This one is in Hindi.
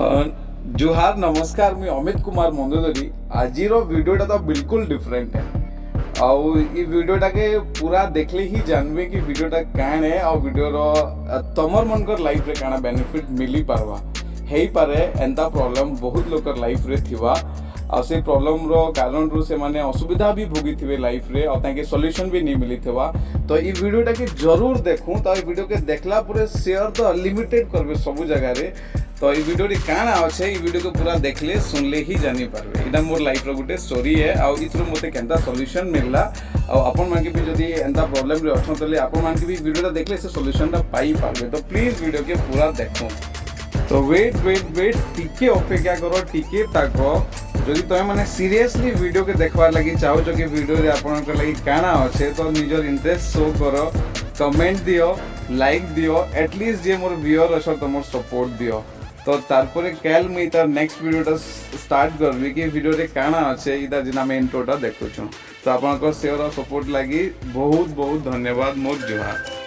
जुहार नमस्कार मुझे अमित कुमार मंदोदरी आज वीडियोटा तो बिल्कुल डिफरेंट है आउ ये वीडियोटा के पूरा देखले ही जानबे कि वीडियोटा काण है और वीडियोर तमर मनकर लाइफ रे काना बेनिफिट मिली पारवा हेई पारे एंता प्रॉब्लम बहुत लोकर लाइफ रे थिवा आ से प्रॉब्लम रो कारण रु से माने असुविधा भी भोगी थिवे लाइफ रे और ताके सॉल्यूशन भी नहीं मिली थिवा तो ये वीडियोटा के जरूर देखूं तो ये वीडियो के देखला पूरे शेयर तो अनलिमिटेड करबे सब जगह रे तो ये वीडियो काना अच्छे ये वीडियो को पूरा देखले सुनले ही जानी पारबे इटा मोर लाइफ रो गुटे स्टोरी है आ इथरो मते केनता सॉल्यूशन मिलला आ आपन मान के भी जदी एंता प्रॉब्लम रे अछन तले आपन मान के भी वीडियोटा देखले से सॉल्यूशन ता पाई पारबे तो प्लीज वीडियो के पूरा देखो तो वेट टिके अपेक्षा करो टिके ताको जदि तुम मैंने सीरियसली वीडियो के देखवा लगी चाहो कि वीडियो रे आपन के लगी काना अच्छे तो निजर इंटरेस्ट शो करो कमेंट दियो लाइक दियो एटलिस्ट जे मोर व्यूअर अछ तुम सपोर्ट दियो तो तारपरे कैल मुई तार नेक्स्ट वीडियोटा स्टार्ट करबी कि वीडियो रे काना अच्छे इधर जिना मैं इंट्रोटा देखुछु तो आपन को शेयर और सपोर्ट लगी बहुत बहुत धन्यवाद मोर जुहार।